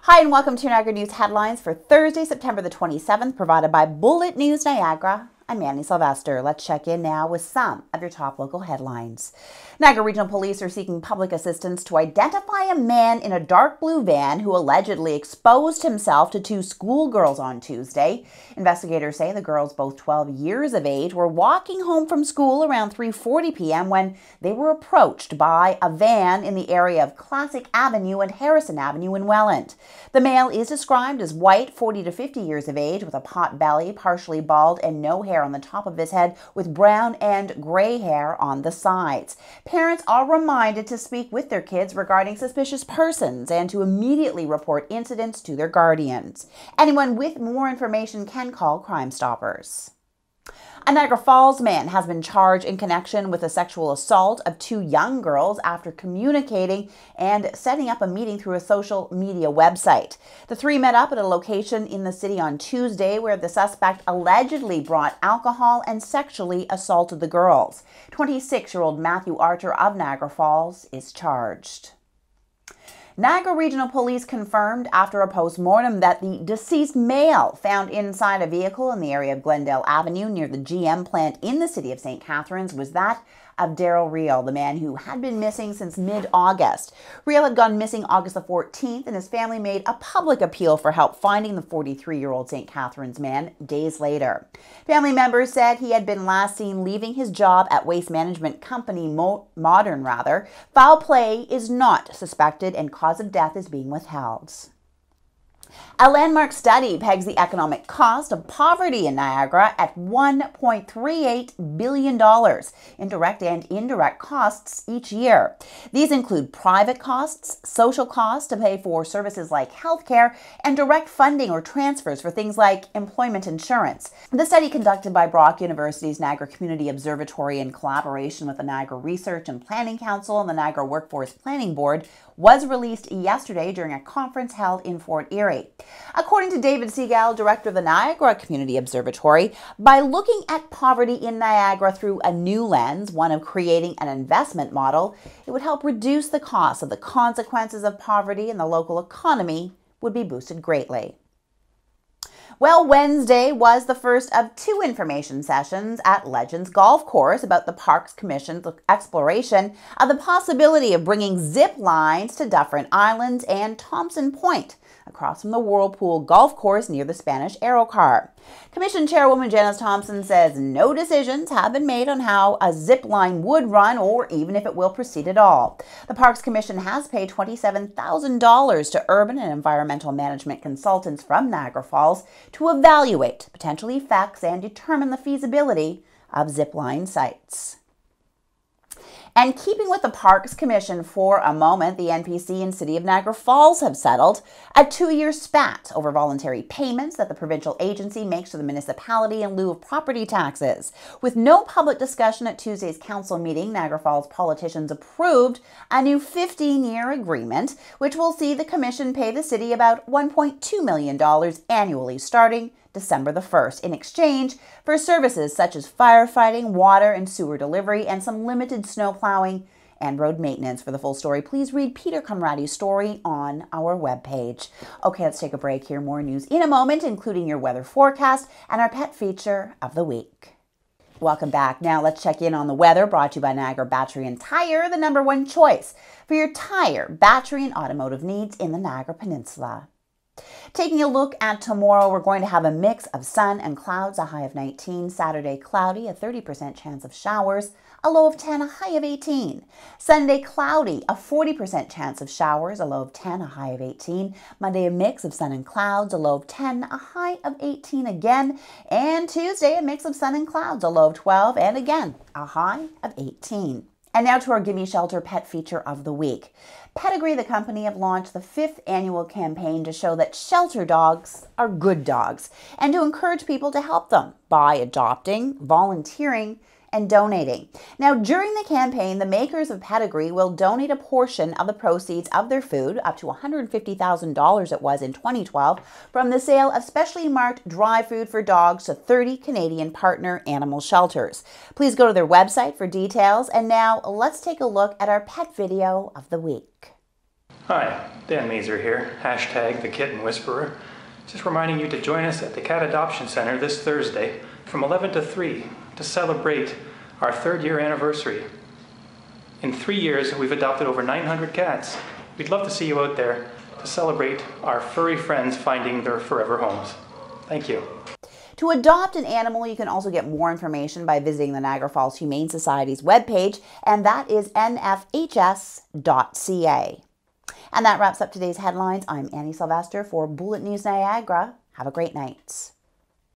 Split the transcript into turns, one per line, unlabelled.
Hi and welcome to Niagara News Headlines for Thursday, September the 27th, provided by Bullet News Niagara. I'm Manny Sylvester. Let's check in now with some of your top local headlines. Niagara Regional Police are seeking public assistance to identify a man in a dark blue van who allegedly exposed himself to two schoolgirls on Tuesday. Investigators say the girls, both 12 years of age, were walking home from school around 3:40 p.m. when they were approached by a van in the area of Classic Avenue and Harrison Avenue in Welland. The male is described as white, 40 to 50 years of age, with a pot belly, partially bald, and no hair on the top of his head, with brown and gray hair on the sides. Parents are reminded to speak with their kids regarding suspicious persons and to immediately report incidents to their guardians. Anyone with more information can call Crime Stoppers. A Niagara Falls man has been charged in connection with the sexual assault of two young girls after communicating and setting up a meeting through a social media website. The three met up at a location in the city on Tuesday where the suspect allegedly brought alcohol and sexually assaulted the girls. 26-year-old Matthew Archer of Niagara Falls is charged. Niagara Regional Police confirmed after a post-mortem that the deceased male found inside a vehicle in the area of Glendale Avenue near the GM plant in the city of St. Catharines was that of Daryl Reel, the man who had been missing since mid-August. Reel had gone missing August the 14th, and his family made a public appeal for help finding the 43-year-old St. Catharines man days later. Family members said he had been last seen leaving his job at waste management company Modern. Foul play is not suspected and cause of death is being withheld. A landmark study pegs the economic cost of poverty in Niagara at $1.38 billion in direct and indirect costs each year. These include private costs, social costs to pay for services like healthcare, and direct funding or transfers for things like employment insurance. The study, conducted by Brock University's Niagara Community Observatory in collaboration with the Niagara Research and Planning Council and the Niagara Workforce Planning Board, was released yesterday during a conference held in Fort Erie. According to David Seagal, director of the Niagara Community Observatory, by looking at poverty in Niagara through a new lens, one of creating an investment model, it would help reduce the cost of the consequences of poverty, and the local economy would be boosted greatly. Well, Wednesday was the first of two information sessions at Legends Golf Course about the Parks Commission's exploration of the possibility of bringing zip lines to Dufferin Islands and Thompson Point, across from the Whirlpool Golf Course near the Spanish Aerocar. Commission Chairwoman Janice Thompson says no decisions have been made on how a zip line would run or even if it will proceed at all. The Parks Commission has paid $27,000 to urban and environmental management consultants from Niagara Falls to evaluate potential effects and determine the feasibility of zipline sites. And keeping with the Parks Commission for a moment, the NPC and City of Niagara Falls have settled a 2-year spat over voluntary payments that the provincial agency makes to the municipality in lieu of property taxes. With no public discussion at Tuesday's council meeting, Niagara Falls politicians approved a new 15-year agreement, which will see the commission pay the city about $1.2 million annually starting December the 1st, in exchange for services such as firefighting, water and sewer delivery, and some limited snow plowing and road maintenance. For the full story, please read Peter Conradi's story on our webpage. Okay, let's take a break here. More news in a moment, including your weather forecast and our pet feature of the week. Welcome back. Now let's check in on the weather, brought to you by Niagara Battery and Tire, the #1 choice for your tire, battery, and automotive needs in the Niagara Peninsula. Taking a look at tomorrow, we're going to have a mix of sun and clouds, a high of 19. Saturday, cloudy, a 30% chance of showers, a low of 10, a high of 18. Sunday, cloudy, a 40% chance of showers, a low of 10, a high of 18. Monday, a mix of sun and clouds, a low of 10, a high of 18 again. And Tuesday, a mix of sun and clouds, a low of 12, and again, a high of 18. And now to our Gimme Shelter pet feature of the week. Pedigree, the company, have launched the 5th annual campaign to show that shelter dogs are good dogs and to encourage people to help them by adopting, volunteering, and donating. Now, during the campaign, the makers of Pedigree will donate a portion of the proceeds of their food, up to $150,000 it was in 2012, from the sale of specially marked dry food for dogs to 30 Canadian partner animal shelters. Please go to their website for details. And now let's take a look at our pet video of the week.
Hi, Dan Mazer here, hashtag the Kitten Whisperer. Just reminding you to join us at the Cat Adoption Center this Thursday from 11 to 3 to celebrate our 3rd year anniversary. In 3 years, we've adopted over 900 cats. We'd love to see you out there to celebrate our furry friends finding their forever homes. Thank you.
To adopt an animal, you can also get more information by visiting the Niagara Falls Humane Society's webpage, and that is nfhs.ca. And that wraps up today's headlines. I'm Annie Sylvester for Bullet News Niagara. Have a great night.